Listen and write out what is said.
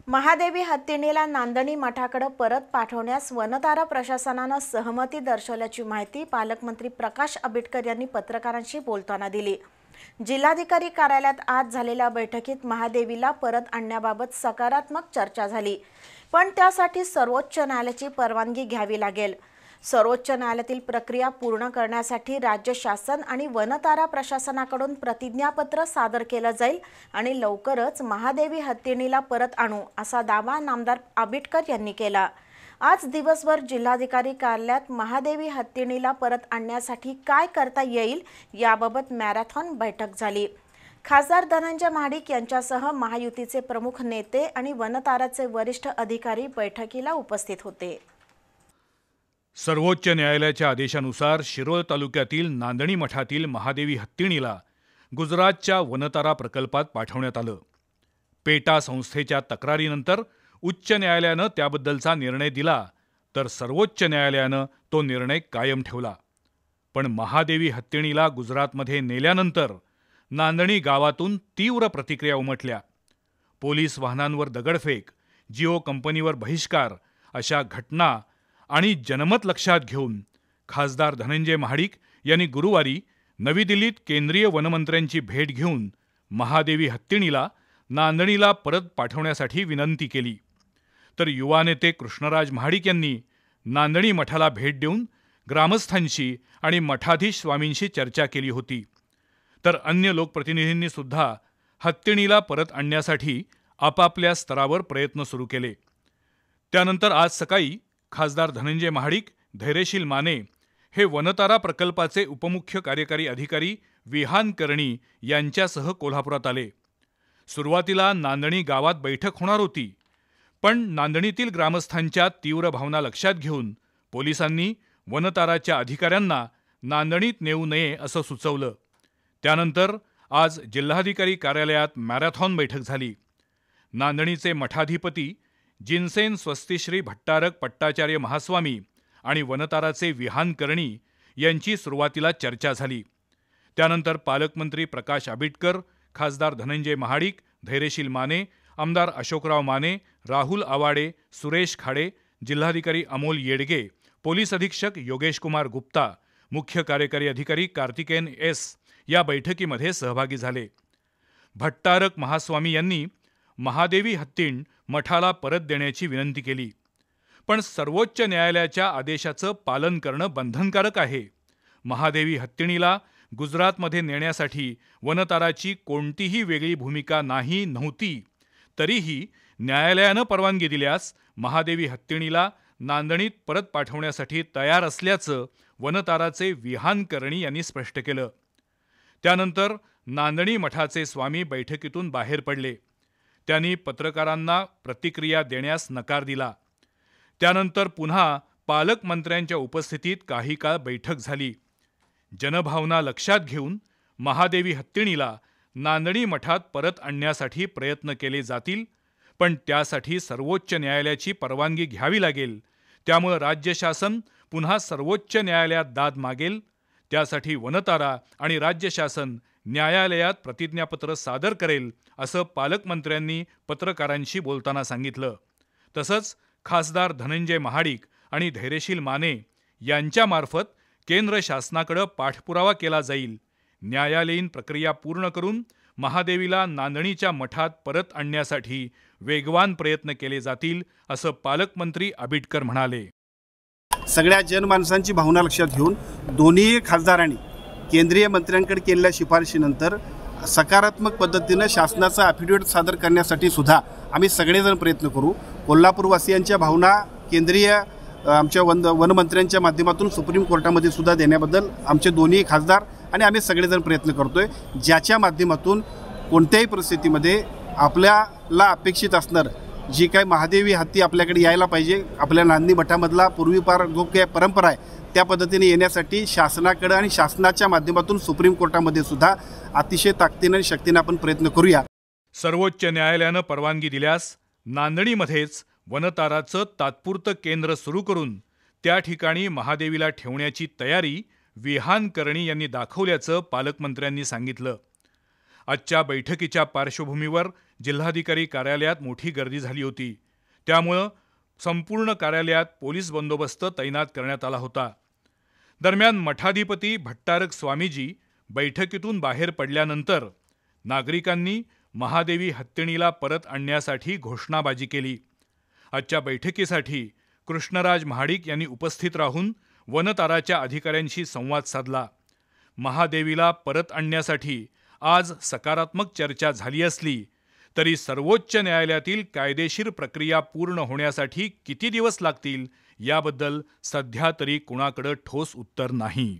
महादेवी हत्तीणीला नांदणी मठाकडे परत पाठवण्यास वनतारा प्रशासनाने सहमती दर्शवल्याची माहिती पालकमंत्री प्रकाश आंबेडकर यांनी पत्रकारांशी बोलताना दिली। जिल्हाधिकारी कार्यालयात आज झालेल्या बैठकीत महादेवीला परत आणण्याबाबत सकारात्मक चर्चा झाली, पण त्यासाठी सर्वोच्च न्यायालयाची परवानगी घ्यावी लागेल। सर्वोच्च न्यायालयातील प्रक्रिया पूर्ण करण्यासाठी राज्य शासन आणि वनतारा प्रशासनाकडून प्रतिज्ञापत्र सादर केले जाईल आणि लवकरच महादेवी हत्तीणीला परत आणू असा दावा नामदार आंबेडकर यांनी केला। आज दिवसभर जिल्हाधिकारी कार्यालयात महादेवी हत्तीणीला परत आणण्यासाठी काय करता येईल याबाबत मॅरेथॉन बैठक झाली। खासदार धनंजय महाडिक यांच्यासह महायुतीचे प्रमुख नेते आणि वनताराचे वरिष्ठ अधिकारी बैठकीला उपस्थित होते। सर्वोच्च न्यायालयाच्या आदेशानुसार शिरोळ तालुक्यातील नांदणी मठातील महादेवी हत्तीणीला गुजरातच्या वनतारा प्रकल्पात पाठवण्यात आलं। पेटा संस्थेच्या तक्रारीनंतर उच्च न्यायालयानं त्याबद्दलचा निर्णय दिला, तर सर्वोच्च न्यायालयानं तो निर्णय कायम ठेवला। पण महादेवी हत्तीणीला गुजरातमध्ये नेल्यानंतर नांदणी गावातून तीव्र प्रतिक्रिया उमटल्या। पोलीस वाहनांवर दगडफेक, जिओ कंपनीवर बहिष्कार अशा घटना आणि जनमत लक्षात घेऊन खासदार धनंजय महाडिक यांनी गुरुवारी नवी दिल्लीत केंद्रीय वनमंत्र्यांची भेट घेऊन महादेवी हत्तीणीला नांदणीला परत पाठवण्यासाठी विनंती केली। तर युवा नेते कृष्णराज महाडिक यांनी नांदणी मठाला भेट देऊन ग्रामस्थांशी आणि मठाधीश स्वामींशी चर्चा केली होती। तर अन्य लोकप्रतिनिधींनी सुद्धा हत्तीणीला परत आणण्यासाठी आपापल्या स्तरावर प्रयत्न सुरू केले। त्यानंतर आज सकाळी खासदार धनंजय महाडिक, धैर्यशील माने हे वनतारा प्रकल्पाचे उपमुख्य कार्यकारी अधिकारी विहान कर्णी यांच्यासह कोल्हापुरात आले। सुरुवातीला नांदणी गावात बैठक होणार होती, पण नांदणीतील ग्रामस्थांच्या तीव्र भावना लक्षात घेऊन पोलिसांनी वनताराच्या अधिकाऱ्यांना नांदणीत नेऊ नये असं सुचवलं। त्यानंतर आज जिल्हाधिकारी कार्यालयात मॅरेथॉन बैठक झाली। नांदणीचे मठाधिपती जिनसेन स्वस्तिश्री भट्टारक पट्टाचार्य महास्वामी आणि वनताराचे विहान कर्णी यांची सुरुवातीला चर्चा झाली। त्यानंतर पालकमंत्री प्रकाश आंबेडकर, खासदार धनंजय महाडिक, धैर्यशील माने, आमदार अशोकराव माने, राहुल आवाडे, सुरेश खाडे, जिल्हाधिकारी अमोल येडगे, पोलीस अधीक्षक योगेश कुमार गुप्ता, मुख्य कार्यकारी अधिकारी कार्तिकेयन एस या बैठकीमध्ये सहभागी झाले। भट्टारक महास्वामी यांनी महादेवी हत्तीण मठाला परत देण्याची विनंती केली, पण सर्वोच्च न्यायालयाच्या आदेशाचं पालन करणं बंधनकारक आहे। महादेवी हत्तीणीला गुजरातमध्ये नेण्यासाठी वनताराची कोणतीही वेगळी भूमिका नव्हती, तरीही न्यायालयानं परवानगी दिल्यास महादेवी हत्तीणीला नांदणीत परत पाठवण्यासाठी तयार असल्याचं वनताराचे विहान कर्णी यांनी स्पष्ट केलं। त्यानंतर नांदणी मठाचे स्वामी बैठकीतून बाहेर पडले। त्यांनी पत्रकारांना प्रतिक्रिया देण्यास नकार दिला। त्यानंतर पुन्हा पालकमंत्र्यांच्या उपस्थितीत काही काळ बैठक झाली। जनभावना लक्षात घेऊन महादेवी हत्तीणीला नांदणी मठात परत आणण्यासाठी प्रयत्न केले जातील, पण त्यासाठी सर्वोच्च न्यायालयाची परवानगी घ्यावी लागेल। त्यामुळे राज्य शासन पुन्हा सर्वोच्च न्यायालयात दाद मागेल। त्यासाठी वनतारा आणि राज्य शासन न्यायालयात प्रतिज्ञापत्र सादर करेल असं पालकमंत्र्यांनी पत्रकारांशी बोलताना सांगितलं। तसंच खासदार धनंजय महाडिक आणि धैर्यशील माने यांच्यामार्फत केंद्र शासनाकडे पाठपुरावा केला जाईल। न्यायालयीन प्रक्रिया पूर्ण करून महादेवीला नांदणीच्या मठात परत आणण्यासाठी वेगवान प्रयत्न केले जातील असं पालकमंत्री आंबेडकर म्हणाले। सगळ्या जनमानसांची भावना लक्षात घेऊन दोन्ही खासदारांनी केंद्रीय मंत्र्यांकडे केलेल्या शिफारशीनंतर सकारात्मक पद्धतीने शासनाचा ॲफिडेविट सादर करण्यासाठी सुद्धा आम्ही सगळेजण प्रयत्न करू। कोल्हापूरवासियांच्या भावना केंद्रीय आमच्या वनमंत्र्यांच्या माध्यमातून सुप्रीम कोर्टामध्ये सुद्धा देण्याबद्दल आमचे दोन्ही खासदार आणि आम्ही सगळेजण प्रयत्न करतोय, ज्याच्या माध्यमातून कोणत्याही परिस्थितीमध्ये आपल्याला अपेक्षित असणार जी काही महादेवी हत्ती आपल्याकडे यायला पाहिजे, आपल्या नांदणी मठामधला पूर्वीपार जो काही परंपरा आहे त्या पद्धतीने येण्यासाठी शासनाकडे आणि शासनाच्या माध्यमातून सुप्रीम कोर्टामध्ये सुद्धा अतिशय ताकदीने आणि शक्तीने आपण प्रयत्न करूया। सर्वोच्च न्यायालयानं परवानगी दिल्यास नांदणीमध्येच वनताराचं तात्पुरतं केंद्र सुरू करून त्या ठिकाणी महादेवीला ठेवण्याची तयारी विहान कर्णी यांनी दाखवल्याचं पालकमंत्र्यांनी सांगितलं। आजच्या बैठकीच्या पार्श्वभूमीवर जिल्हाधिकारी कार्यालयात मोठी गर्दी झाली होती. त्यामुळं संपूर्ण कार्यालयात पोलीस बंदोबस्त तैनात करण्यात आला होता. दरम्यान मठाधिपती भट्टारक स्वामीजी बैठकीतून बाहेर पडल्यानंतर नागरिकांनी महादेवी हत्तीणीला परत आणण्यासाठी घोषणाबाजी केली. आजच्या बैठकीसाठी कृष्णराज महाडिक यांनी उपस्थित राहून वनताराच्या अधिकाऱ्यांशी संवाद साधला. महादेवीला परत आणण्यासाठी आज सकारात्मक चर्चा झाली असली तरी सर्वोच्च न्यायालयातील कायदेशीर प्रक्रिया पूर्ण होण्यासाठी किती दिवस लागतील याबद्दल सध्या तरी कुणाकडे ठोस उत्तर नाही.